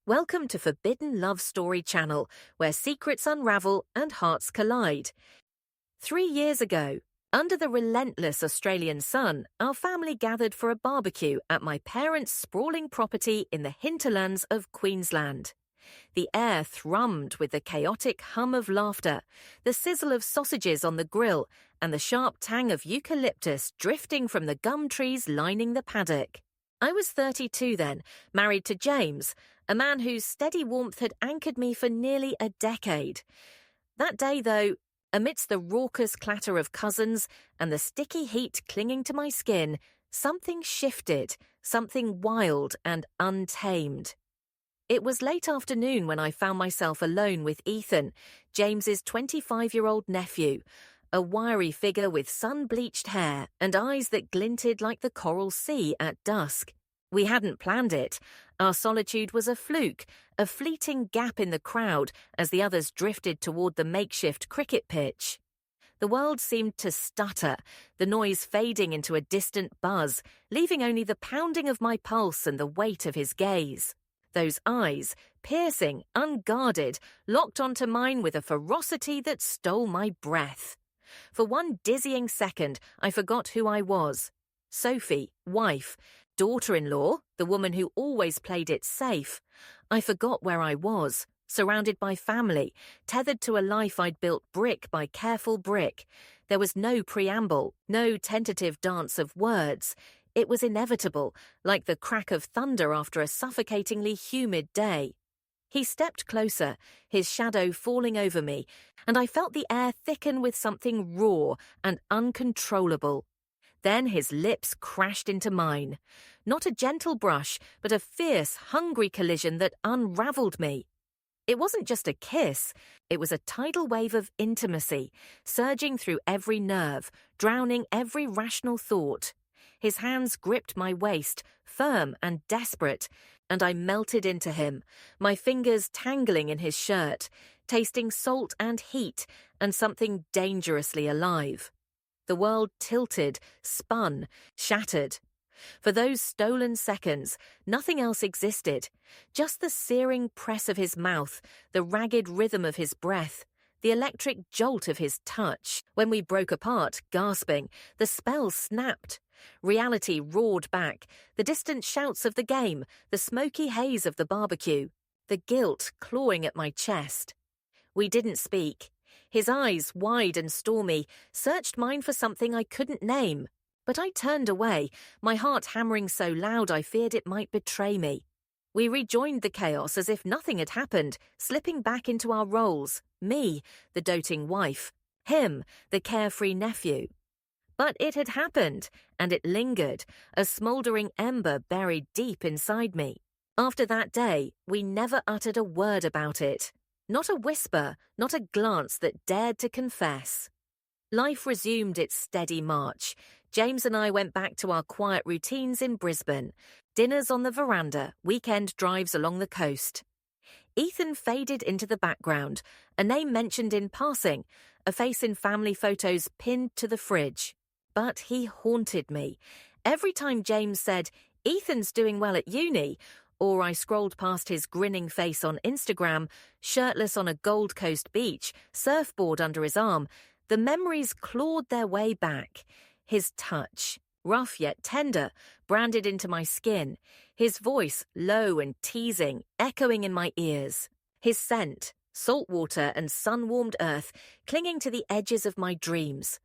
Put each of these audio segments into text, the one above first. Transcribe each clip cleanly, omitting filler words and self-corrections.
Welcome to Forbiddenlovestorychannel, where secrets unravel and hearts collide. 3 years ago, under the relentless Australian sun, our family gathered for a barbecue at my parents' sprawling property in the hinterlands of Queensland. The air thrummed with the chaotic hum of laughter, the sizzle of sausages on the grill, and the sharp tang of eucalyptus drifting from the gum trees lining the paddock. I was 32 then, married to James, a man whose steady warmth had anchored me for nearly a decade. That day, though, amidst the raucous clatter of cousins and the sticky heat clinging to my skin, something shifted, something wild and untamed. It was late afternoon when I found myself alone with Ethan, James's 25-year-old nephew, a wiry figure with sun-bleached hair and eyes that glinted like the coral sea at dusk. We hadn't planned it. Our solitude was a fluke, a fleeting gap in the crowd as the others drifted toward the makeshift cricket pitch. The world seemed to stutter, the noise fading into a distant buzz, leaving only the pounding of my pulse and the weight of his gaze. Those eyes, piercing, unguarded, locked onto mine with a ferocity that stole my breath. For one dizzying second, I forgot who I was. Sophie, wife, daughter-in-law, the woman who always played it safe. I forgot where I was, surrounded by family, tethered to a life I'd built brick by careful brick. There was no preamble, no tentative dance of words. It was inevitable, like the crack of thunder after a suffocatingly humid day. He stepped closer, his shadow falling over me, and I felt the air thicken with something raw and uncontrollable. Then his lips crashed into mine. Not a gentle brush, but a fierce, hungry collision that unraveled me. It wasn't just a kiss, it was a tidal wave of intimacy, surging through every nerve, drowning every rational thought. His hands gripped my waist, firm and desperate, and I melted into him, my fingers tangling in his shirt, tasting salt and heat and something dangerously alive. The world tilted, spun, shattered. For those stolen seconds, nothing else existed, just the searing press of his mouth, the ragged rhythm of his breath, the electric jolt of his touch. When we broke apart, gasping, the spell snapped. Reality roared back, the distant shouts of the game, the smoky haze of the barbecue, the guilt clawing at my chest. We didn't speak. His eyes, wide and stormy, searched mine for something I couldn't name. But I turned away, my heart hammering so loud I feared it might betray me. We rejoined the chaos as if nothing had happened, slipping back into our roles. Me, the doting wife. Him, the carefree nephew. But it had happened, and it lingered, a smouldering ember buried deep inside me. After that day, we never uttered a word about it. Not a whisper, not a glance that dared to confess. Life resumed its steady march. James and I went back to our quiet routines in Brisbane. Dinners on the veranda, weekend drives along the coast. Ethan faded into the background, a name mentioned in passing, a face in family photos pinned to the fridge. But he haunted me. Every time James said, "Ethan's doing well at uni," or I scrolled past his grinning face on Instagram, shirtless on a Gold Coast beach, surfboard under his arm, the memories clawed their way back. His touch, rough yet tender, branded into my skin. His voice, low and teasing, echoing in my ears. His scent, saltwater and sun-warmed earth, clinging to the edges of my dreams.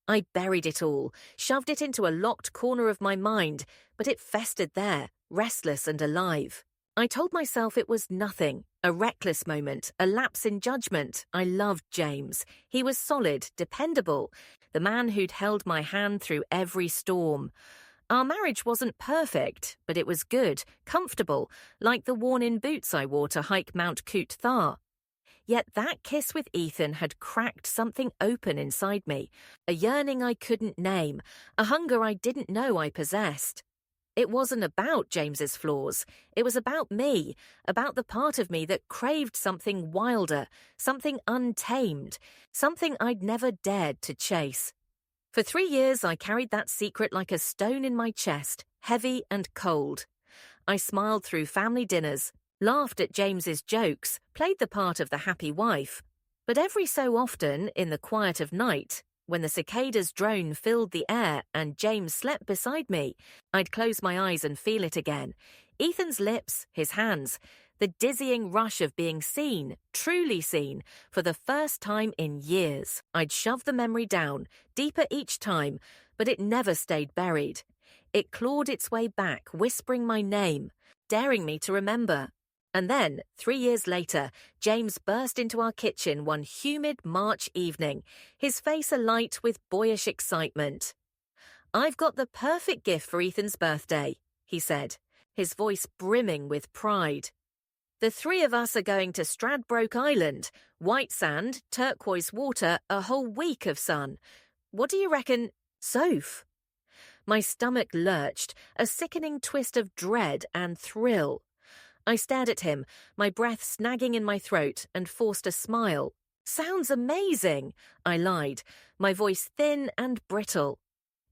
I buried it all, shoved it into a locked corner of my mind, but it festered there, restless and alive. I told myself it was nothing, a reckless moment, a lapse in judgment. I loved James. He was solid, dependable, the man who'd held my hand through every storm. Our marriage wasn't perfect, but it was good, comfortable, like the worn-in boots I wore to hike Mount Coot Thar. Yet that kiss with Ethan had cracked something open inside me, a yearning I couldn't name, a hunger I didn't know I possessed. It wasn't about James's flaws. It was about me, about the part of me that craved something wilder, something untamed, something I'd never dared to chase. For 3 years I carried that secret like a stone in my chest, heavy and cold. I smiled through family dinners, laughed at James's jokes, played the part of the happy wife. But every so often, in the quiet of night, when the cicadas' drone filled the air and James slept beside me, I'd close my eyes and feel it again. Ethan's lips, his hands, the dizzying rush of being seen, truly seen, for the first time in years. I'd shove the memory down, deeper each time, but it never stayed buried. It clawed its way back, whispering my name, daring me to remember. And then, 3 years later, James burst into our kitchen one humid March evening, his face alight with boyish excitement. "I've got the perfect gift for Ethan's birthday," he said, his voice brimming with pride. "The three of us are going to Stradbroke Island, white sand, turquoise water, a whole week of sun. What do you reckon, Soph?" My stomach lurched, a sickening twist of dread and thrill. I stared at him, my breath snagging in my throat, and forced a smile. "Sounds amazing," I lied, my voice thin and brittle.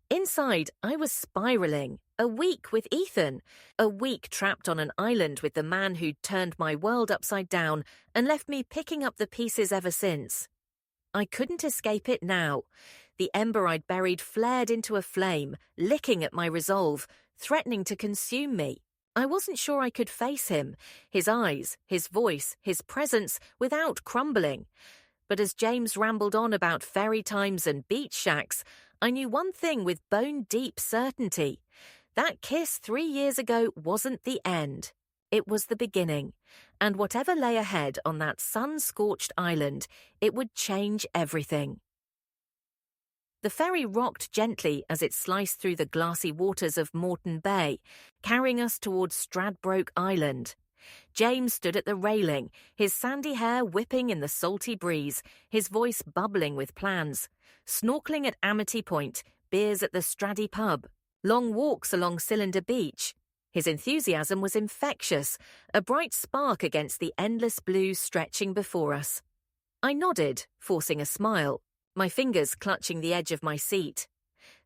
Inside, I was spiraling. A week with Ethan. A week trapped on an island with the man who'd turned my world upside down and left me picking up the pieces ever since. I couldn't escape it now. The ember I'd buried flared into a flame, licking at my resolve, threatening to consume me. I wasn't sure I could face him, his eyes, his voice, his presence, without crumbling. But as James rambled on about ferry times and beach shacks, I knew one thing with bone-deep certainty. That kiss 3 years ago wasn't the end. It was the beginning. And whatever lay ahead on that sun-scorched island, it would change everything. The ferry rocked gently as it sliced through the glassy waters of Moreton Bay, carrying us towards Stradbroke Island. James stood at the railing, his sandy hair whipping in the salty breeze, his voice bubbling with plans. Snorkeling at Amity Point, beers at the Straddy pub, long walks along Cylinder Beach. His enthusiasm was infectious, a bright spark against the endless blue stretching before us. I nodded, forcing a smile, my fingers clutching the edge of my seat.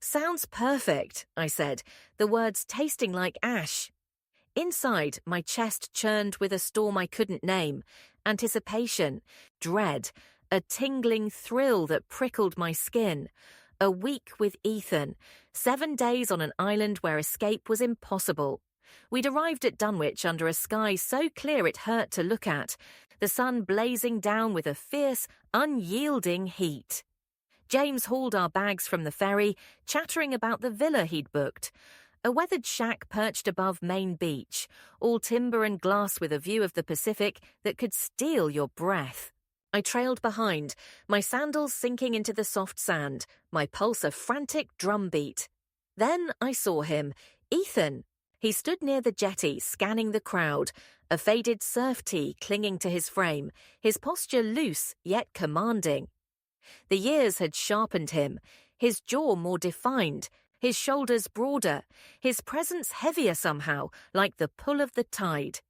"Sounds perfect," I said, the words tasting like ash. Inside, my chest churned with a storm I couldn't name, anticipation, dread, a tingling thrill that prickled my skin. A week with Ethan, 7 days on an island where escape was impossible. We'd arrived at Dunwich under a sky so clear it hurt to look at, the sun blazing down with a fierce, unyielding heat. James hauled our bags from the ferry, chattering about the villa he'd booked. A weathered shack perched above Main Beach, all timber and glass with a view of the Pacific that could steal your breath. I trailed behind, my sandals sinking into the soft sand, my pulse a frantic drumbeat. Then I saw him, Ethan. He stood near the jetty, scanning the crowd, a faded surf tee clinging to his frame, his posture loose yet commanding. The years had sharpened him, his jaw more defined, his shoulders broader, his presence heavier somehow, like the pull of the tide.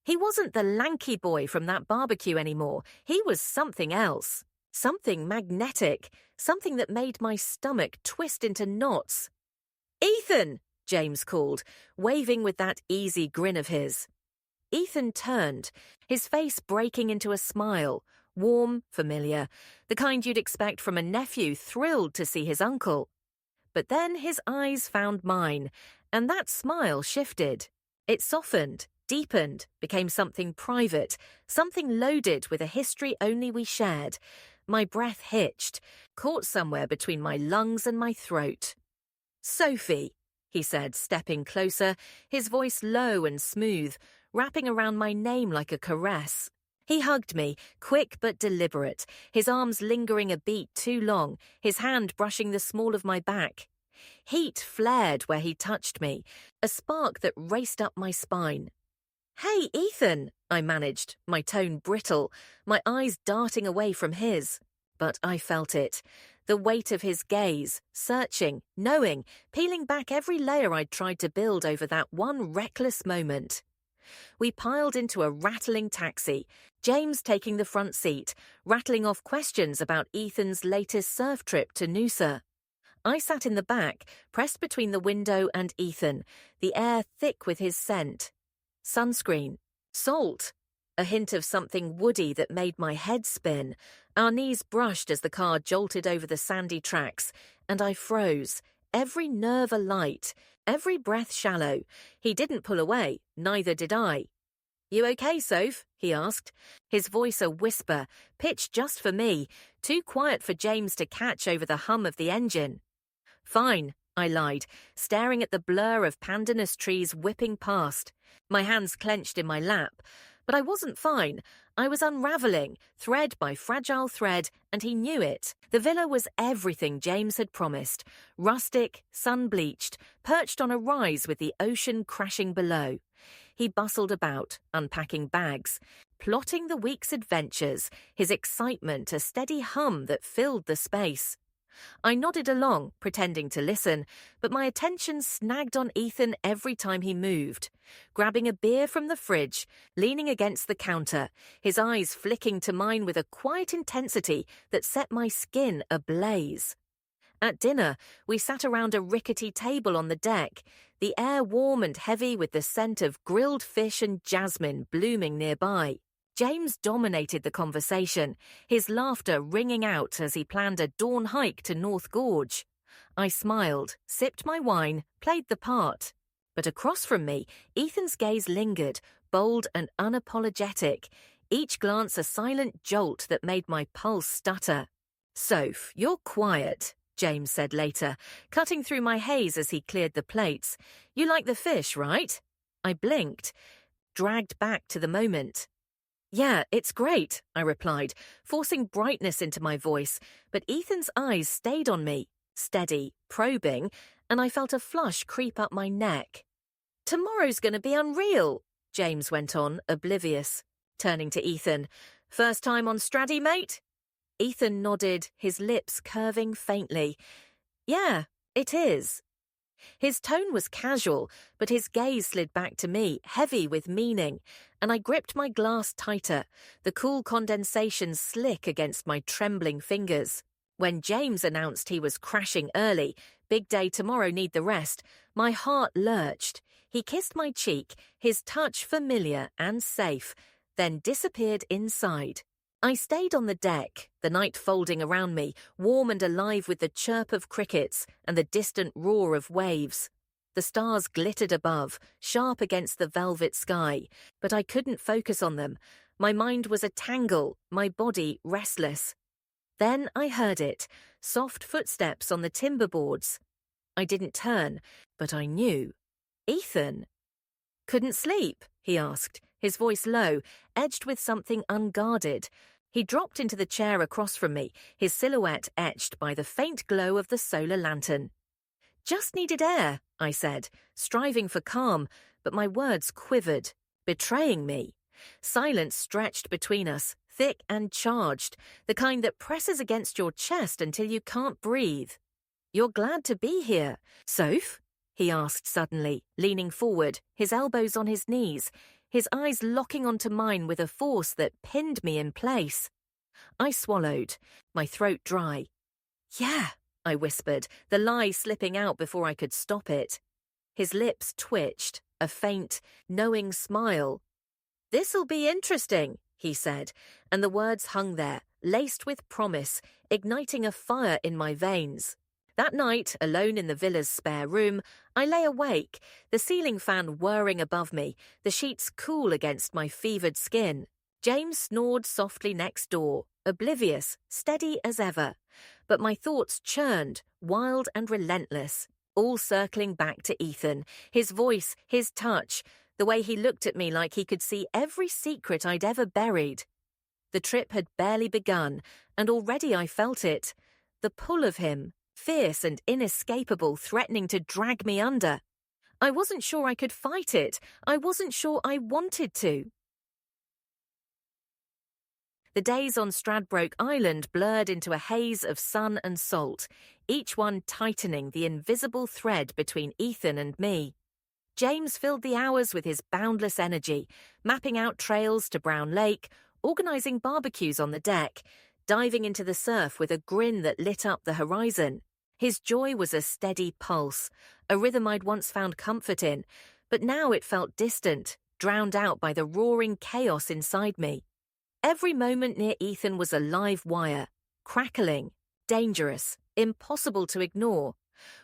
He wasn't the lanky boy from that barbecue anymore. He was something else. Something magnetic. Something that made my stomach twist into knots. "Ethan!" James called, waving with that easy grin of his. Ethan turned, his face breaking into a smile, warm, familiar, the kind you'd expect from a nephew thrilled to see his uncle. But then his eyes found mine, and that smile shifted. It softened, deepened, became something private, something loaded with a history only we shared. My breath hitched, caught somewhere between my lungs and my throat. "Sophie," he said, stepping closer, his voice low and smooth, wrapping around my name like a caress. He hugged me, quick but deliberate, his arms lingering a beat too long, his hand brushing the small of my back. Heat flared where he touched me, a spark that raced up my spine. "Hey, Ethan," I managed, my tone brittle, my eyes darting away from his. But I felt it, the weight of his gaze, searching, knowing, peeling back every layer I'd tried to build over that one reckless moment. We piled into a rattling taxi, James taking the front seat, rattling off questions about Ethan's latest surf trip to Noosa. I sat in the back, pressed between the window and Ethan, the air thick with his scent. Sunscreen. Salt. A hint of something woody that made my head spin. Our knees brushed as the car jolted over the sandy tracks, and I froze, every nerve alight, every breath shallow. He didn't pull away, neither did I. "You okay, Soph?" he asked, his voice a whisper, pitched just for me, too quiet for James to catch over the hum of the engine. "Fine," I lied, staring at the blur of pandanus trees whipping past, my hands clenched in my lap. But I wasn't fine. I was unraveling, thread by fragile thread, and he knew it. The villa was everything James had promised. Rustic, sun-bleached, perched on a rise with the ocean crashing below. He bustled about, unpacking bags, plotting the week's adventures, his excitement a steady hum that filled the space. I nodded along, pretending to listen, but my attention snagged on Ethan every time he moved. Grabbing a beer from the fridge, leaning against the counter, his eyes flicking to mine with a quiet intensity that set my skin ablaze. At dinner, we sat around a rickety table on the deck, the air warm and heavy with the scent of grilled fish and jasmine blooming nearby. James dominated the conversation, his laughter ringing out as he planned a dawn hike to North Gorge. I smiled, sipped my wine, played the part. But across from me, Ethan's gaze lingered, bold and unapologetic, each glance a silent jolt that made my pulse stutter. "Soph, you're quiet," James said later, cutting through my haze as he cleared the plates. "You like the fish, right?" I blinked, dragged back to the moment. "Yeah, it's great," I replied, forcing brightness into my voice, but Ethan's eyes stayed on me, steady, probing, and I felt a flush creep up my neck. "Tomorrow's going to be unreal," James went on, oblivious, turning to Ethan. "First time on Straddy, mate?" Ethan nodded, his lips curving faintly. "Yeah, it is." His tone was casual, but his gaze slid back to me, heavy with meaning, and I gripped my glass tighter, the cool condensation slick against my trembling fingers. When James announced he was crashing early, big day tomorrow, need the rest, my heart lurched. He kissed my cheek, his touch familiar and safe, then disappeared inside. I stayed on the deck, the night folding around me, warm and alive with the chirp of crickets and the distant roar of waves. The stars glittered above, sharp against the velvet sky, but I couldn't focus on them. My mind was a tangle, my body restless. Then I heard it, soft footsteps on the timber boards. I didn't turn, but I knew. Ethan. "Couldn't sleep?" he asked, his voice low, edged with something unguarded. He dropped into the chair across from me, his silhouette etched by the faint glow of the solar lantern. "Just needed air," I said, striving for calm, but my words quivered, betraying me. Silence stretched between us, thick and charged, the kind that presses against your chest until you can't breathe. "You're glad to be here, Soph?" he asked suddenly, leaning forward, his elbows on his knees, his eyes locking onto mine with a force that pinned me in place. I swallowed, my throat dry. "Yeah," I whispered, the lie slipping out before I could stop it. His lips twitched, a faint, knowing smile. "This'll be interesting," he said, and the words hung there, laced with promise, igniting a fire in my veins. That night, alone in the villa's spare room, I lay awake, the ceiling fan whirring above me, the sheets cool against my fevered skin. James snored softly next door, oblivious, steady as ever. But my thoughts churned, wild and relentless, all circling back to Ethan, his voice, his touch, the way he looked at me like he could see every secret I'd ever buried. The trip had barely begun, and already I felt it. The pull of him, fierce and inescapable, threatening to drag me under. I wasn't sure I could fight it. I wasn't sure I wanted to. The days on Stradbroke Island blurred into a haze of sun and salt, each one tightening the invisible thread between Ethan and me. James filled the hours with his boundless energy, mapping out trails to Brown Lake, organising barbecues on the deck, diving into the surf with a grin that lit up the horizon. His joy was a steady pulse, a rhythm I'd once found comfort in, but now it felt distant, drowned out by the roaring chaos inside me. Every moment near Ethan was a live wire, crackling, dangerous, impossible to ignore.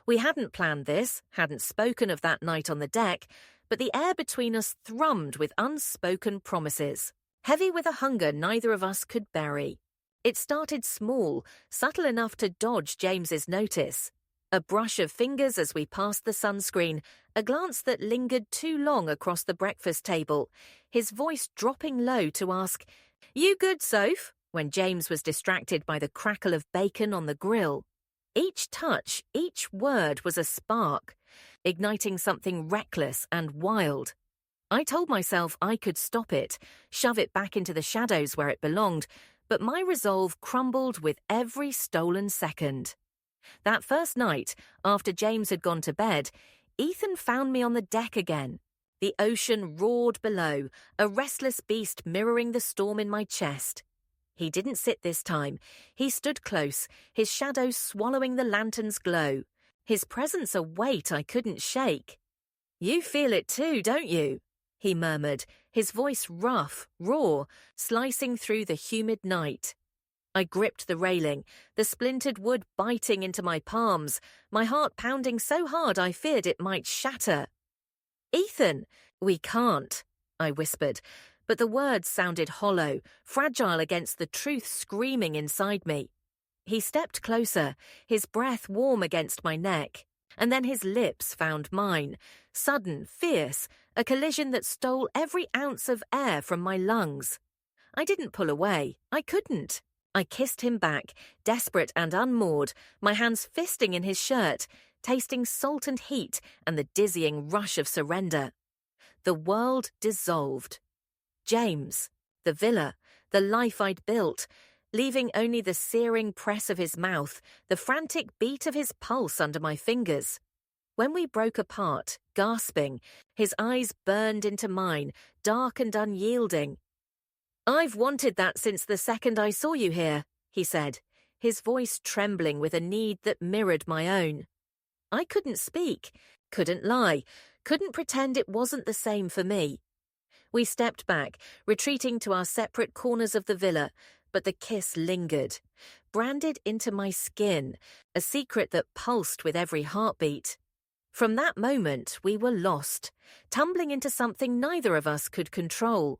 We hadn't planned this, hadn't spoken of that night on the deck, but the air between us thrummed with unspoken promises, heavy with a hunger neither of us could bury. It started small, subtle enough to dodge James's notice. A brush of fingers as we passed the sunscreen, a glance that lingered too long across the breakfast table, his voice dropping low to ask, "You good, Soph?" when James was distracted by the crackle of bacon on the grill. Each touch, each word was a spark, igniting something reckless and wild. I told myself I could stop it, shove it back into the shadows where it belonged, but my resolve crumbled with every stolen second. That first night, after James had gone to bed, Ethan found me on the deck again. The ocean roared below, a restless beast mirroring the storm in my chest. He didn't sit this time. He stood close, his shadow swallowing the lantern's glow, his presence a weight I couldn't shake. "You feel it too, don't you?" he murmured, his voice rough, raw, slicing through the humid night. I gripped the railing, the splintered wood biting into my palms, my heart pounding so hard I feared it might shatter. "Ethan, we can't," I whispered, but the words sounded hollow, fragile against the truth screaming inside me. He stepped closer, his breath warm against my neck, and then his lips found mine, sudden, fierce, a collision that stole every ounce of air from my lungs. I didn't pull away. I couldn't. I kissed him back, desperate and unmoored, my hands fisting in his shirt, tasting salt and heat and the dizzying rush of surrender. The world dissolved. James, the villa, the life I'd built, leaving only the searing press of his mouth, the frantic beat of his pulse under my fingers. When we broke apart, gasping, his eyes burned into mine, dark and unyielding. "I've wanted that since the second I saw you here," he said, his voice trembling with a need that mirrored my own. I couldn't speak, couldn't lie, couldn't pretend it wasn't the same for me. We stepped back, retreating to our separate corners of the villa, but the kiss lingered, branded into my skin, a secret that pulsed with every heartbeat. From that moment, we were lost, tumbling into something neither of us could control.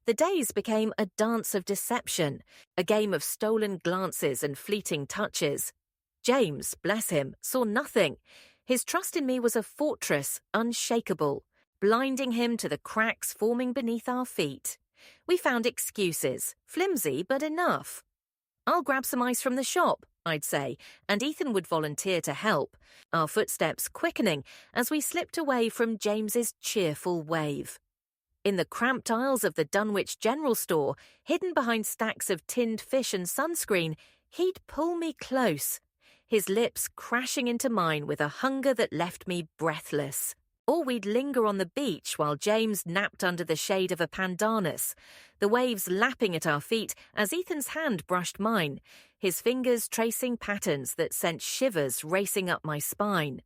The days became a dance of deception, a game of stolen glances and fleeting touches. James, bless him, saw nothing. His trust in me was a fortress, unshakable, blinding him to the cracks forming beneath our feet. We found excuses, flimsy but enough. "I'll grab some ice from the shop," I'd say, and Ethan would volunteer to help, our footsteps quickening as we slipped away from James's cheerful wave. In the cramped aisles of the Dunwich General Store, hidden behind stacks of tinned fish and sunscreen, he'd pull me close, his lips crashing into mine with a hunger that left me breathless. Or we'd linger on the beach while James napped under the shade of a pandanus, the waves lapping at our feet as Ethan's hand brushed mine, his fingers tracing patterns that sent shivers racing up my spine.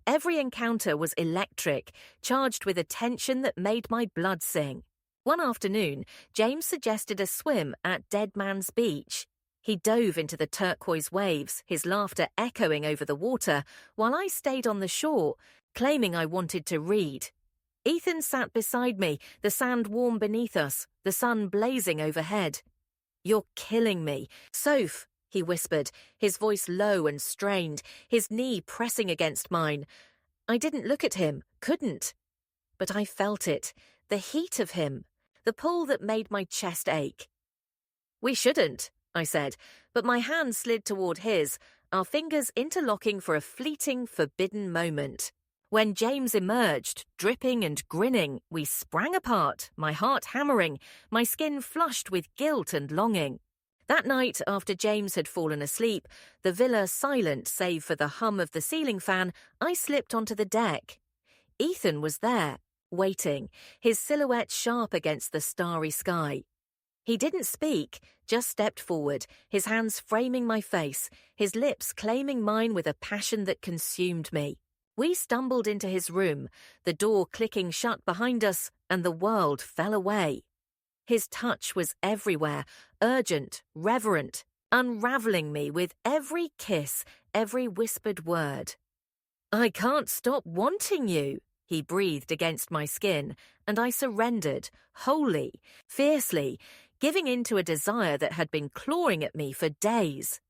Every encounter was electric, charged with a tension that made my blood sing. One afternoon, James suggested a swim at Dead Man's Beach. He dove into the turquoise waves, his laughter echoing over the water, while I stayed on the shore, claiming I wanted to read. Ethan sat beside me, the sand warm beneath us, the sun blazing overhead. "You're killing me. Soph," he whispered, his voice low and strained, his knee pressing against mine. I didn't look at him, couldn't. But I felt it, the heat of him, the pull that made my chest ache. "We shouldn't," I said, but my hand slid toward his, our fingers interlocking for a fleeting, forbidden moment. When James emerged, dripping and grinning, we sprang apart, my heart hammering, my skin flushed with guilt and longing. That night, after James had fallen asleep, the villa silent save for the hum of the ceiling fan, I slipped onto the deck. Ethan was there, waiting, his silhouette sharp against the starry sky. He didn't speak, just stepped forward, his hands framing my face, his lips claiming mine with a passion that consumed me. We stumbled into his room, the door clicking shut behind us, and the world fell away. His touch was everywhere, urgent, reverent, unraveling me with every kiss, every whispered word. "I can't stop wanting you," he breathed against my skin, and I surrendered, wholly, fiercely, giving in to a desire that had been clawing at me for days.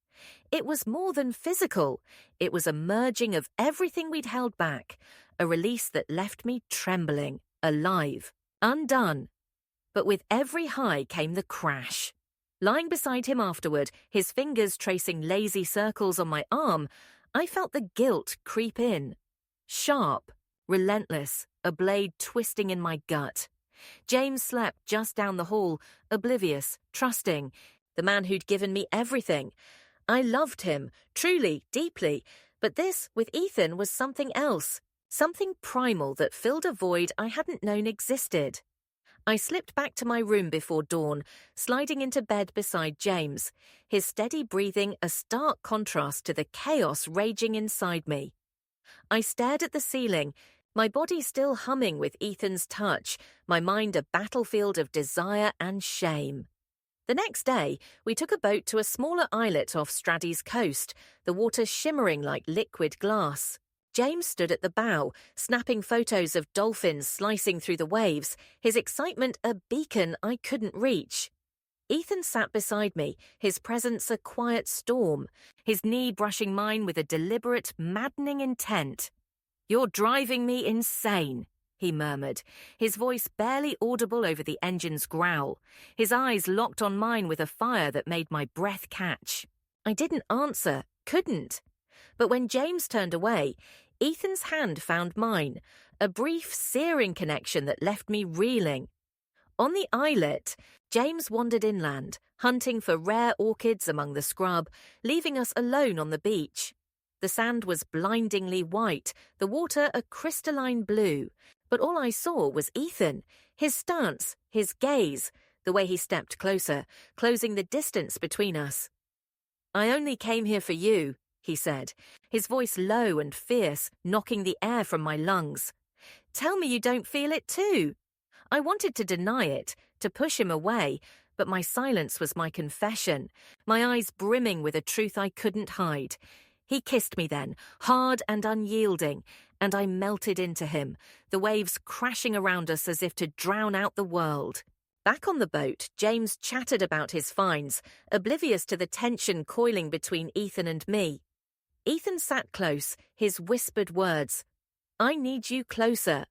It was more than physical. It was a merging of everything we'd held back, a release that left me trembling, alive, undone. But with every high came the crash. Lying beside him afterward, his fingers tracing lazy circles on my arm, I felt the guilt creep in. Sharp, relentless, a blade twisting in my gut. James slept just down the hall, oblivious, trusting, the man who'd given me everything. I loved him, truly, deeply, but this, with Ethan, was something else, something primal that filled a void I hadn't known existed. I slipped back to my room before dawn, sliding into bed beside James, his steady breathing a stark contrast to the chaos raging inside me. I stared at the ceiling, my body still humming with Ethan's touch, my mind a battlefield of desire and shame. The next day, we took a boat to a smaller islet off Straddy's coast, the water shimmering like liquid glass. James stood at the bow, snapping photos of dolphins slicing through the waves, his excitement a beacon I couldn't reach. Ethan sat beside me, his presence a quiet storm, his knee brushing mine with a deliberate, maddening intent. "You're driving me insane," he murmured, his voice barely audible over the engine's growl, his eyes locked on mine with a fire that made my breath catch. I didn't answer, couldn't. But when James turned away, Ethan's hand found mine, a brief, searing connection that left me reeling. On the islet, James wandered inland, hunting for rare orchids among the scrub, leaving us alone on the beach. The sand was blindingly white, the water a crystalline blue, but all I saw was Ethan, his stance, his gaze, the way he stepped closer, closing the distance between us. "I only came here for you," he said, his voice low and fierce, knocking the air from my lungs. "Tell me you don't feel it too." I wanted to deny it, to push him away, but my silence was my confession, my eyes brimming with a truth I couldn't hide. He kissed me then, hard and unyielding, and I melted into him, the waves crashing around us as if to drown out the world. Back on the boat, James chattered about his finds, oblivious to the tension coiling between Ethan and me. Ethan sat close, his whispered words, "I need you closer,"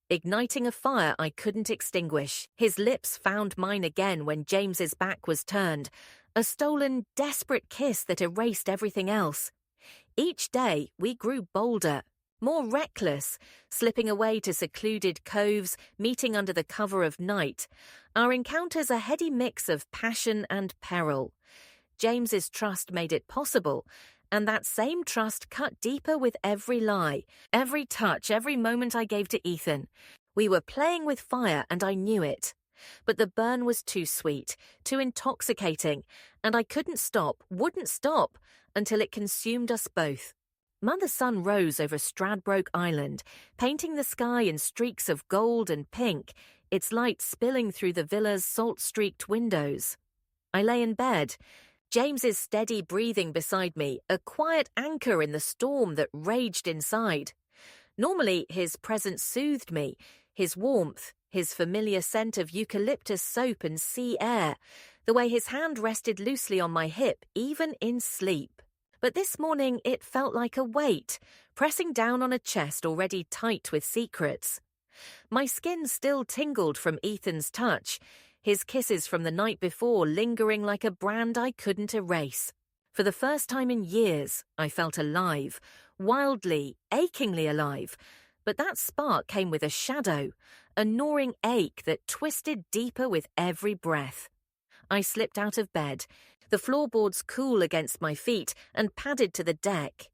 igniting a fire I couldn't extinguish. His lips found mine again when James's back was turned, a stolen, desperate kiss that erased everything else. Each day we grew bolder, more reckless, slipping away to secluded coves, meeting under the cover of night. Our encounters a heady mix of passion and peril. James's trust made it possible, and that same trust cut deeper with every lie, every touch, every moment I gave to Ethan. We were playing with fire, and I knew it. But the burn was too sweet, too intoxicating, and I couldn't stop, wouldn't stop, until it consumed us both. Mother Sun rose over Stradbroke Island, painting the sky in streaks of gold and pink, its light spilling through the villa's salt-streaked windows. I lay in bed, James's steady breathing beside me, a quiet anchor in the storm that raged inside. Normally, his presence soothed me, his warmth, his familiar scent of eucalyptus soap and sea air, the way his hand rested loosely on my hip, even in sleep. But this morning it felt like a weight, pressing down on a chest already tight with secrets. My skin still tingled from Ethan's touch, his kisses from the night before lingering like a brand I couldn't erase. For the first time in years, I felt alive, wildly, achingly alive. But that spark came with a shadow, a gnawing ache that twisted deeper with every breath. I slipped out of bed, the floorboards cool against my feet, and padded to the deck.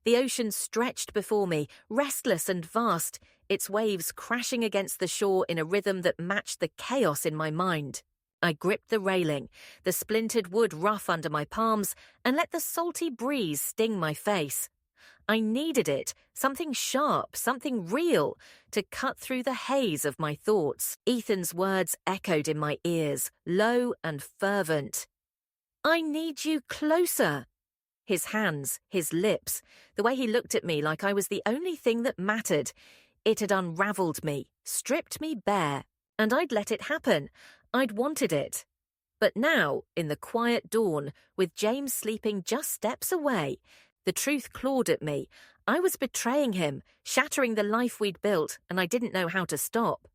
The ocean stretched before me, restless and vast, its waves crashing against the shore in a rhythm that matched the chaos in my mind. I gripped the railing, the splintered wood rough under my palms, and let the salty breeze sting my face. I needed it, something sharp, something real, to cut through the haze of my thoughts. Ethan's words echoed in my ears, low and fervent. I need you closer. His hands, his lips, the way he looked at me like I was the only thing that mattered. It had unraveled me, stripped me bare, and I'd let it happen. I'd wanted it. But now, in the quiet dawn, with James sleeping just steps away, the truth clawed at me. I was betraying him, shattering the life we'd built, and I didn't know how to stop.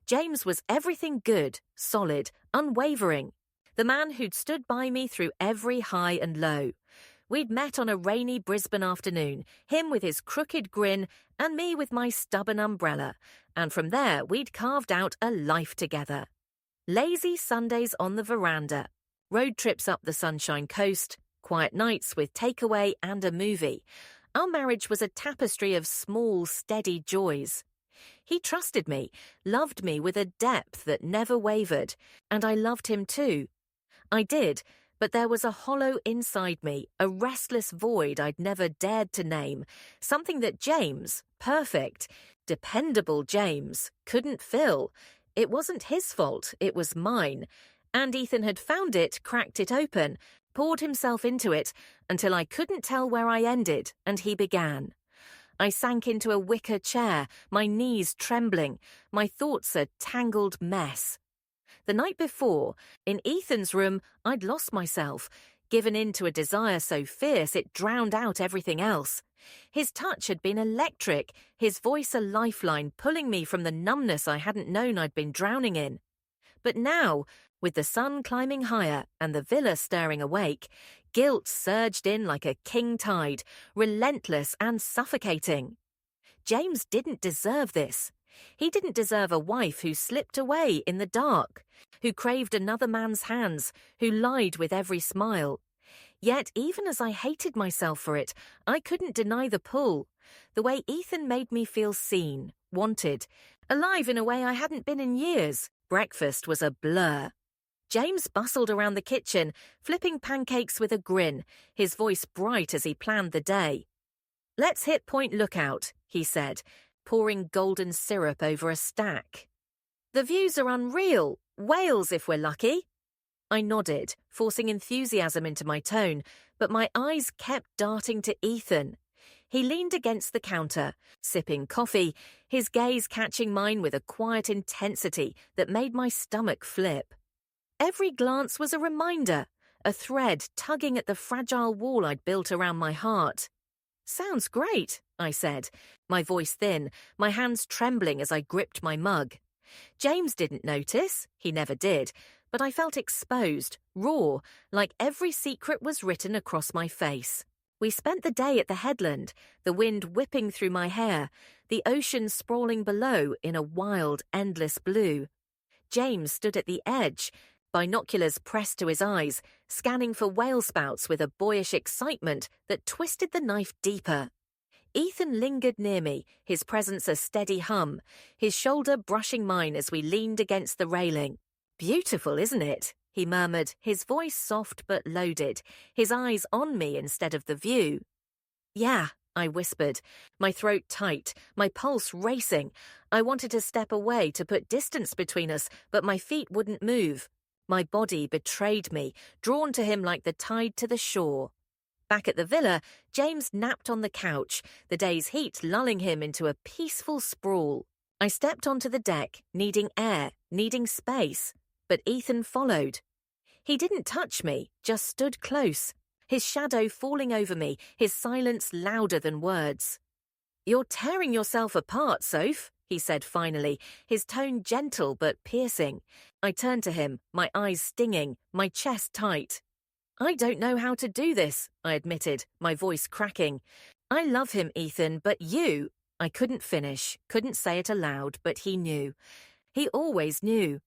James was everything good, solid, unwavering. The man who'd stood by me through every high and low. We'd met on a rainy Brisbane afternoon, him with his crooked grin and me with my stubborn umbrella, and from there we'd carved out a life together. Lazy Sundays on the veranda, road trips up the Sunshine Coast, quiet nights with takeaway and a movie. Our marriage was a tapestry of small, steady joys. He trusted me, loved me with a depth that never wavered, and I loved him too. I did, but there was a hollow inside me, a restless void I'd never dared to name, something that James, perfect, dependable James, couldn't fill. It wasn't his fault, it was mine. And Ethan had found it, cracked it open, poured himself into it, until I couldn't tell where I ended, and he began. I sank into a wicker chair, my knees trembling, my thoughts a tangled mess. The night before, in Ethan's room, I'd lost myself, given in to a desire so fierce it drowned out everything else. His touch had been electric, his voice a lifeline pulling me from the numbness I hadn't known I'd been drowning in. But now, with the sun climbing higher and the villa stirring awake, guilt surged in like a king tide, relentless and suffocating. James didn't deserve this. He didn't deserve a wife who slipped away in the dark, who craved another man's hands, who lied with every smile. Yet even as I hated myself for it, I couldn't deny the pull. The way Ethan made me feel seen, wanted, alive in a way I hadn't been in years. Breakfast was a blur. James bustled around the kitchen, flipping pancakes with a grin, his voice bright as he planned the day. "Let's hit Point Lookout," he said, pouring golden syrup over a stack. "The views are unreal. Wales if we're lucky." I nodded, forcing enthusiasm into my tone, but my eyes kept darting to Ethan. He leaned against the counter, sipping coffee, his gaze catching mine with a quiet intensity that made my stomach flip. Every glance was a reminder, a thread tugging at the fragile wall I'd built around my heart. "Sounds great," I said, my voice thin, my hands trembling as I gripped my mug. James didn't notice, he never did, but I felt exposed, raw, like every secret was written across my face. We spent the day at the headland, the wind whipping through my hair, the ocean sprawling below in a wild, endless blue. James stood at the edge, binoculars pressed to his eyes, scanning for whale spouts with a boyish excitement that twisted the knife deeper. Ethan lingered near me, his presence a steady hum, his shoulder brushing mine as we leaned against the railing. "Beautiful, isn't it?" he murmured, his voice soft but loaded, his eyes on me instead of the view. "Yeah," I whispered, my throat tight, my pulse racing. I wanted to step away to put distance between us, but my feet wouldn't move. My body betrayed me, drawn to him like the tide to the shore. Back at the villa, James napped on the couch, the day's heat lulling him into a peaceful sprawl. I stepped onto the deck, needing air, needing space, but Ethan followed. He didn't touch me, just stood close, his shadow falling over me, his silence louder than words. "You're tearing yourself apart, Soph," he said finally, his tone gentle but piercing. I turned to him, my eyes stinging, my chest tight. "I don't know how to do this," I admitted, my voice cracking. "I love him, Ethan, but you—" I couldn't finish, couldn't say it aloud, but he knew. He always knew.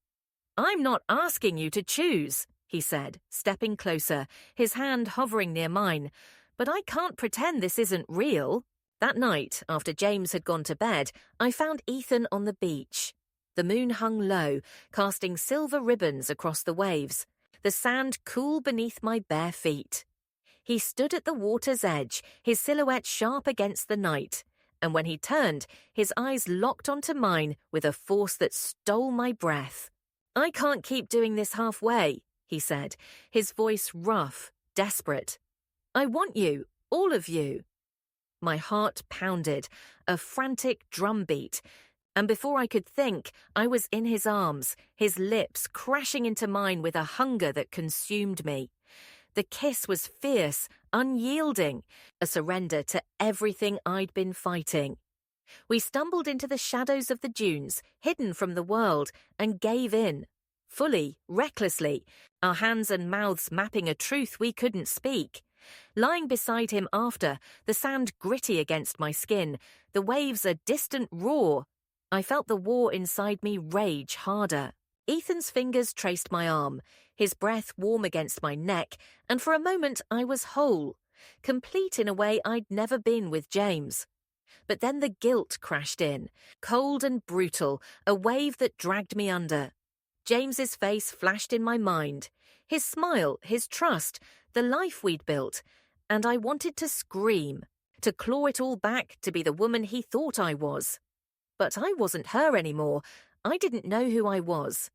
"I'm not asking you to choose," he said, stepping closer, his hand hovering near mine. "But I can't pretend this isn't real." That night, after James had gone to bed, I found Ethan on the beach. The moon hung low, casting silver ribbons across the waves, the sand cool beneath my bare feet. He stood at the water's edge, his silhouette sharp against the night, and when he turned, his eyes locked onto mine with a force that stole my breath. "I can't keep doing this halfway," he said, his voice rough, desperate. "I want you, all of you." My heart pounded, a frantic drumbeat, and before I could think, I was in his arms, his lips crashing into mine with a hunger that consumed me. The kiss was fierce, unyielding, a surrender to everything I'd been fighting. We stumbled into the shadows of the dunes, hidden from the world, and gave in. Fully, recklessly, our hands and mouths mapping a truth we couldn't speak. Lying beside him after, the sand gritty against my skin, the waves a distant roar, I felt the war inside me rage harder. Ethan's fingers traced my arm, his breath warm against my neck, and for a moment I was whole, complete in a way I'd never been with James. But then the guilt crashed in, cold and brutal, a wave that dragged me under. James's face flashed in my mind, his smile, his trust, the life we'd built, and I wanted to scream, to claw it all back to be the woman he thought I was. But I wasn't her anymore. I didn't know who I was.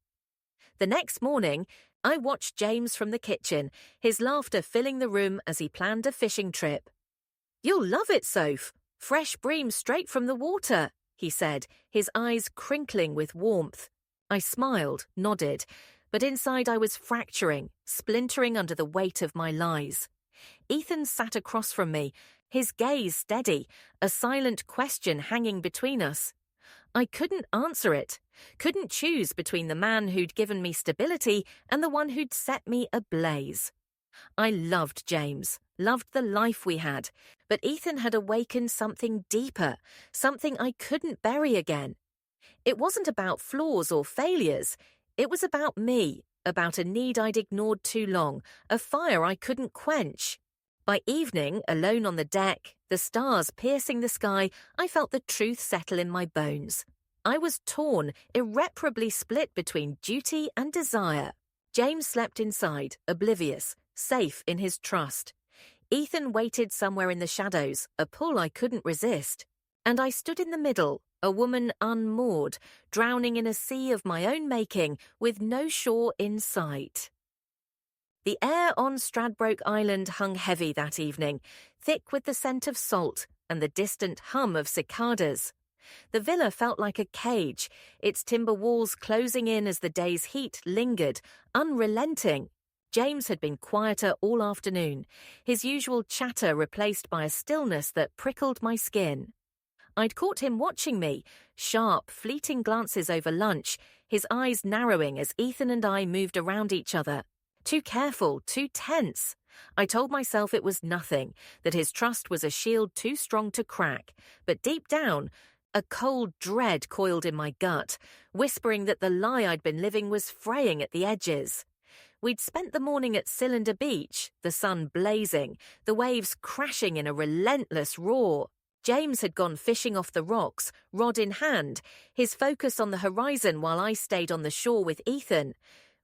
The next morning, I watched James from the kitchen, his laughter filling the room as he planned a fishing trip. "You'll love it, Soph. Fresh bream straight from the water," he said, his eyes crinkling with warmth. I smiled, nodded, but inside I was fracturing, splintering under the weight of my lies. Ethan sat across from me, his gaze steady, a silent question hanging between us. I couldn't answer it, couldn't choose between the man who'd given me stability and the one who'd set me ablaze. I loved James, loved the life we had, but Ethan had awakened something deeper, something I couldn't bury again. It wasn't about flaws or failures, it was about me, about a need I'd ignored too long, a fire I couldn't quench. By evening, alone on the deck, the stars piercing the sky, I felt the truth settle in my bones. I was torn, irreparably split between duty and desire. James slept inside, oblivious, safe in his trust. Ethan waited somewhere in the shadows, a pull I couldn't resist. And I stood in the middle, a woman unmoored, drowning in a sea of my own making, with no shore in sight. The air on Stradbroke Island hung heavy that evening, thick with the scent of salt and the distant hum of cicadas. The villa felt like a cage, its timber walls closing in as the day's heat lingered, unrelenting. James had been quieter all afternoon, his usual chatter replaced by a stillness that prickled my skin. I'd caught him watching me, sharp, fleeting glances over lunch, his eyes narrowing as Ethan and I moved around each other. Too careful, too tense. I told myself it was nothing, that his trust was a shield too strong to crack, but deep down, a cold dread coiled in my gut, whispering that the lie I'd been living was fraying at the edges. We'd spent the morning at Cylinder Beach, the sun blazing, the waves crashing in a relentless roar. James had gone fishing off the rocks, rod in hand, his focus on the horizon while I stayed on the shore with Ethan.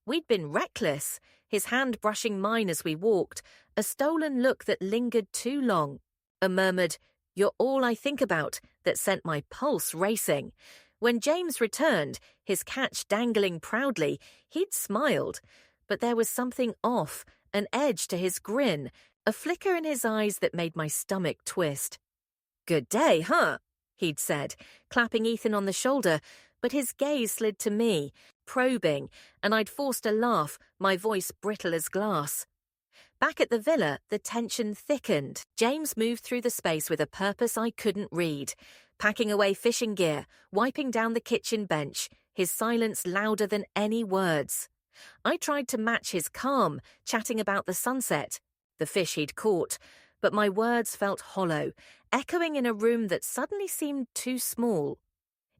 We'd been reckless, his hand brushing mine as we walked, a stolen look that lingered too long, a murmured, "You're all I think about," that sent my pulse racing. When James returned, his catch dangling proudly, he'd smiled, but there was something off, an edge to his grin, a flicker in his eyes that made my stomach twist. "Good day, huh?" he'd said, clapping Ethan on the shoulder, but his gaze slid to me, probing, and I'd forced a laugh, my voice brittle as glass. Back at the villa, the tension thickened. James moved through the space with a purpose I couldn't read, packing away fishing gear, wiping down the kitchen bench, his silence louder than any words. I tried to match his calm, chatting about the sunset, the fish he'd caught, but my words felt hollow, echoing in a room that suddenly seemed too small.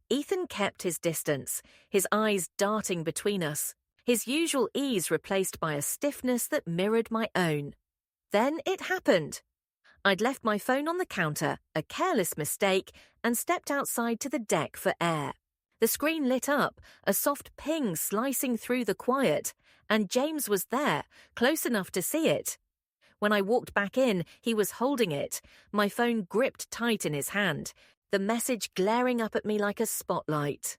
Ethan kept his distance, his eyes darting between us, his usual ease replaced by a stiffness that mirrored my own. Then it happened. I'd left my phone on the counter, a careless mistake, and stepped outside to the deck for air. The screen lit up, a soft ping slicing through the quiet, and James was there, close enough to see it. When I walked back in, he was holding it, my phone gripped tight in his hand, the message glaring up at me like a spotlight.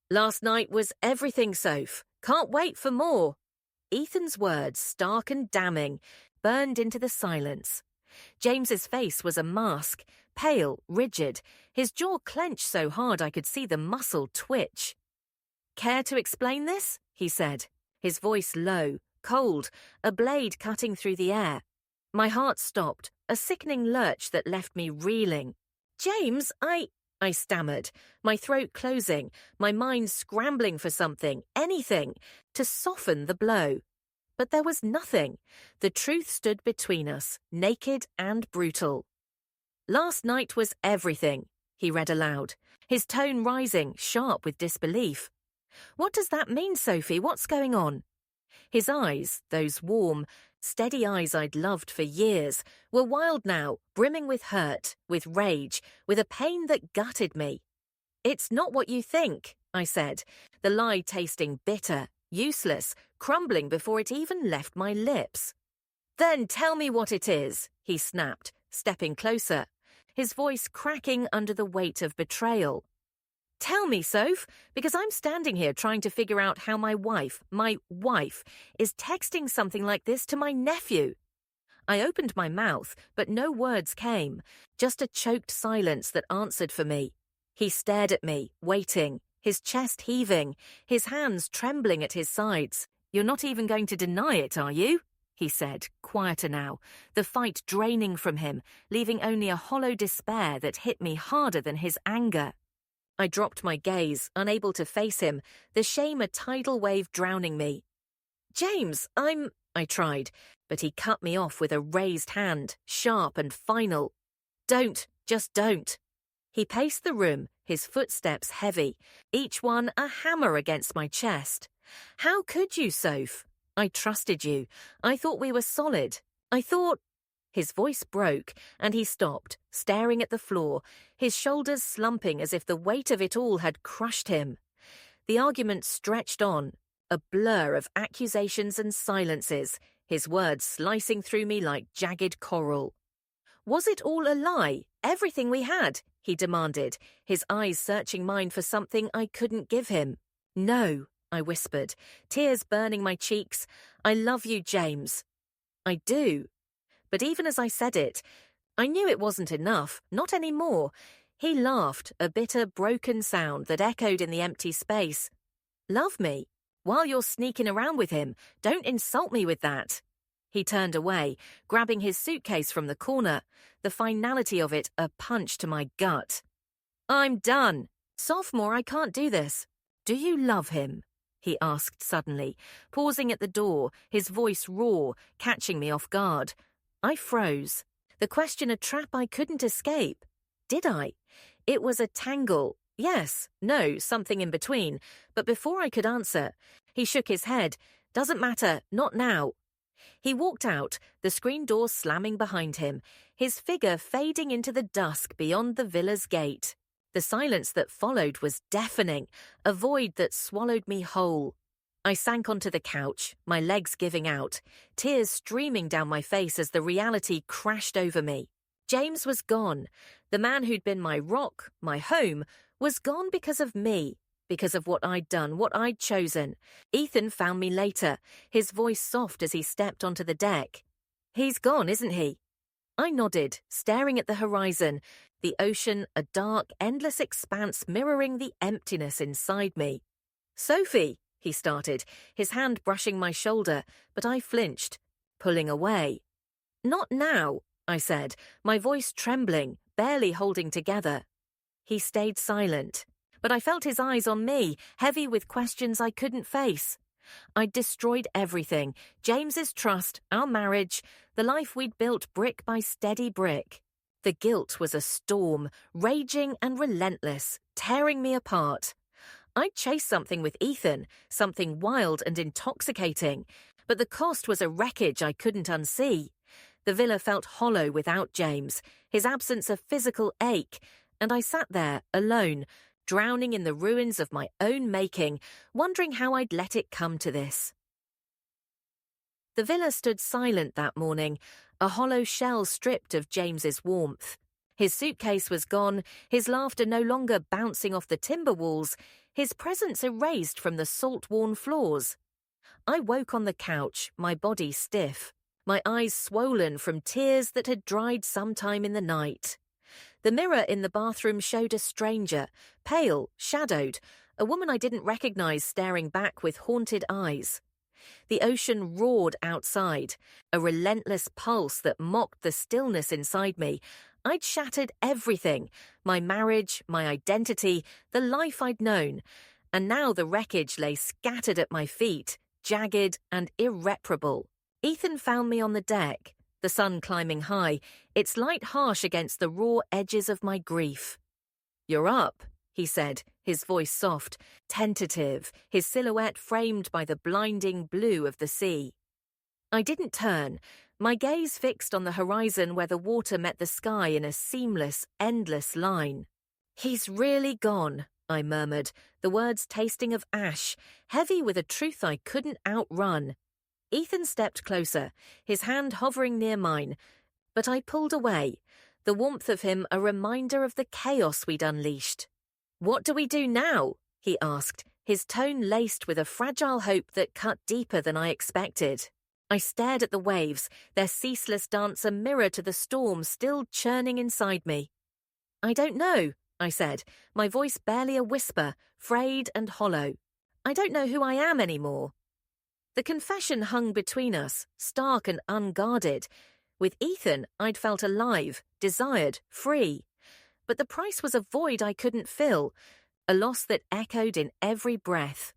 "Last night was everything, Soph. Can't wait for more." Ethan's words, stark and damning, burned into the silence. James's face was a mask, pale, rigid, his jaw clenched so hard I could see the muscle twitch. "Care to explain this?" he said, his voice low, cold, a blade cutting through the air. My heart stopped, a sickening lurch that left me reeling. "James, I stammered, my throat closing, my mind scrambling for something, anything, to soften the blow. But there was nothing. The truth stood between us, naked and brutal. "Last night was everything," he read aloud, his tone rising, sharp with disbelief. "What does that mean, Sophie? What's going on?" His eyes, those warm, steady eyes I'd loved for years, were wild now, brimming with hurt, with rage, with a pain that gutted me. "It's not what you think," I said, the lie tasting bitter, useless, crumbling before it even left my lips. "Then tell me what it is," he snapped, stepping closer, his voice cracking under the weight of betrayal. "Tell me, Soph, because I'm standing here trying to figure out how my wife, is texting something like this to my nephew." I opened my mouth, but no words came, just a choked silence that answered for me. He stared at me, waiting, his chest heaving, his hands trembling at his sides. "You're not even going to deny it, are you?" he said, quieter now, the fight draining from him, leaving only a hollow despair that hit me harder than his anger. I dropped my gaze, unable to face him, the shame a tidal wave drowning me. "James, I tried, but he cut me off with a raised hand, sharp and final. "Don't, just don't." He paced the room, his footsteps heavy, each one a hammer against my chest. "How could you, Soph? I trusted you. I thought we were solid. I thought—" His voice broke, and he stopped, staring at the floor, his shoulders slumping as if the weight of it all had crushed him. The argument stretched on, a blur of accusations and silences, his words slicing through me like jagged coral. "Was it all a lie, everything we had?" he demanded, his eyes searching mine for something I couldn't give him. "No," I whispered, tears burning my cheeks. "I love you, James." "I do." But even as I said it, I knew it wasn't enough, not anymore. He laughed, a bitter, broken sound that echoed in the empty space. "Love me? While you're sneaking around with him, don't insult me with that." He turned away, grabbing his suitcase from the corner, the finality of it a punch to my gut. "I'm done. Sophomore, I can't do this. Do you love him?" he asked suddenly, pausing at the door, his voice raw, catching me off guard. I froze. The question a trap I couldn't escape. Did I? It was a tangle. Yes, no, something in between. But before I could answer, he shook his head. "Doesn't matter, not now." He walked out, the screen door slamming behind him, his figure fading into the dusk beyond the villa's gate. The silence that followed was deafening, a void that swallowed me whole. I sank onto the couch, my legs giving out, tears streaming down my face as the reality crashed over me. James was gone. The man who'd been my rock, my home, was gone because of me, because of what I'd done, what I'd chosen. Ethan found me later, his voice soft as he stepped onto the deck. "He's gone, isn't he?" I nodded, staring at the horizon, the ocean, a dark, endless expanse mirroring the emptiness inside me. "Sophie," he started, his hand brushing my shoulder, but I flinched, pulling away. "Not now," I said, my voice trembling, barely holding together. He stayed silent, but I felt his eyes on me, heavy with questions I couldn't face. I'd destroyed everything, James's trust, our marriage, the life we'd built brick by steady brick. The guilt was a storm, raging and relentless, tearing me apart. I'd chased something with Ethan, something wild and intoxicating, but the cost was a wreckage I couldn't unsee. The villa felt hollow without James, his absence a physical ache, and I sat there, alone, drowning in the ruins of my own making, wondering how I'd let it come to this. The villa stood silent that morning, a hollow shell stripped of James's warmth. His suitcase was gone, his laughter no longer bouncing off the timber walls, his presence erased from the salt-worn floors. I woke on the couch, my body stiff, my eyes swollen from tears that had dried sometime in the night. The mirror in the bathroom showed a stranger, pale, shadowed, a woman I didn't recognize staring back with haunted eyes. The ocean roared outside, a relentless pulse that mocked the stillness inside me. I'd shattered everything, my marriage, my identity, the life I'd known, and now the wreckage lay scattered at my feet, jagged and irreparable. Ethan found me on the deck, the sun climbing high, its light harsh against the raw edges of my grief. "You're up," he said, his voice soft, tentative, his silhouette framed by the blinding blue of the sea. I didn't turn, my gaze fixed on the horizon where the water met the sky in a seamless, endless line. "He's really gone," I murmured, the words tasting of ash, heavy with a truth I couldn't outrun. Ethan stepped closer, his hand hovering near mine, but I pulled away, the warmth of him a reminder of the chaos we'd unleashed. "What do we do now?" he asked, his tone laced with a fragile hope that cut deeper than I expected. I stared at the waves, their ceaseless dance a mirror to the storm still churning inside me. "I don't know," I said, my voice barely a whisper, frayed and hollow. "I don't know who I am anymore." The confession hung between us, stark and unguarded. With Ethan, I'd felt alive, desired, free. But the price was a void I couldn't fill, a loss that echoed in every breath.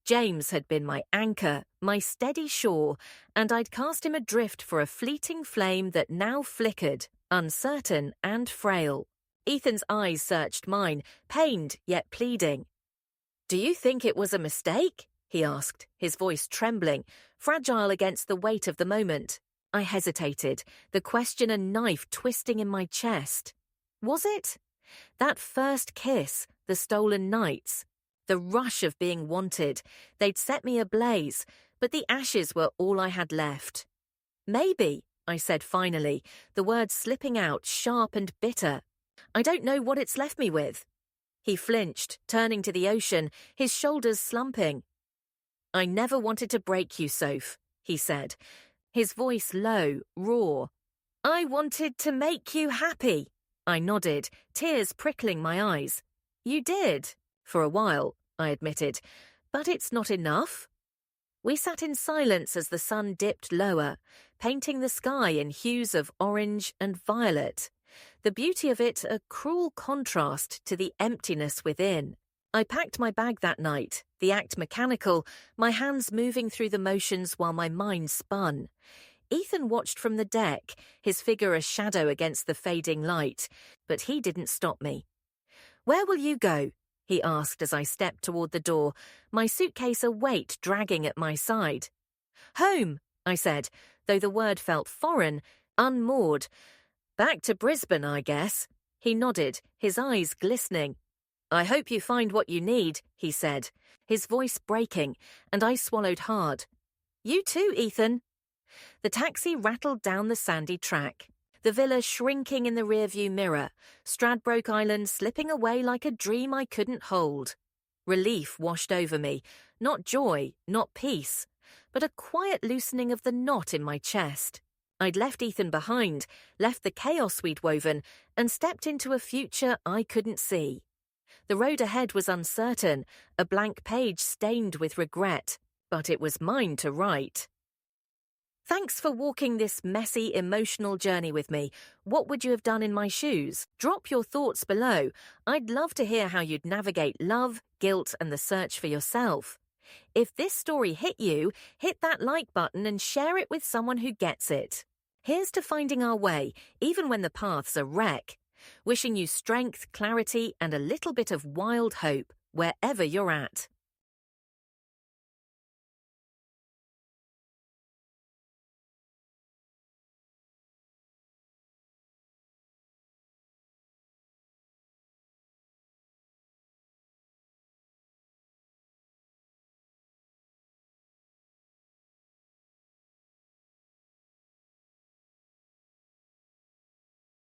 James had been my anchor, my steady shore, and I'd cast him adrift for a fleeting flame that now flickered, uncertain and frail. Ethan's eyes searched mine, pained yet pleading. "Do you think it was a mistake?" he asked, his voice trembling, fragile against the weight of the moment. I hesitated, the question a knife twisting in my chest. Was it? That first kiss, the stolen nights, the rush of being wanted, they'd set me ablaze, but the ashes were all I had left. "Maybe," I said finally, the words slipping out sharp and bitter. "I don't know what it's left me with." He flinched, turning to the ocean, his shoulders slumping. "I never wanted to break you, Soph," he said, his voice low, raw. "I wanted to make you happy." I nodded, tears prickling my eyes. "You did, for a while," I admitted, "but it's not enough." We sat in silence as the sun dipped lower, painting the sky in hues of orange and violet, the beauty of it a cruel contrast to the emptiness within. I packed my bag that night, the act mechanical, my hands moving through the motions while my mind spun. Ethan watched from the deck, his figure a shadow against the fading light, but he didn't stop me. "Where will you go?" he asked as I stepped toward the door, my suitcase a weight dragging at my side. "Home," I said, though the word felt foreign, unmoored. "Back to Brisbane, I guess." He nodded, his eyes glistening. "I hope you find what you need," he said, his voice breaking, and I swallowed hard. "You too, Ethan." The taxi rattled down the sandy track, the villa shrinking in the rearview mirror, Stradbroke Island slipping away like a dream I couldn't hold. Relief washed over me, not joy, not peace, but a quiet loosening of the knot in my chest. I'd left Ethan behind, left the chaos we'd woven, and stepped into a future I couldn't see. The road ahead was uncertain, a blank page stained with regret, but it was mine to write. Thanks for walking this messy, emotional journey with me. What would you have done in my shoes? Drop your thoughts below. I'd love to hear how you'd navigate love, guilt, and the search for yourself. If this story hit you, hit that like button and share it with someone who gets it. Here's to finding our way, even when the path's a wreck. Wishing you strength, clarity, and a little bit of wild hope, wherever you're at.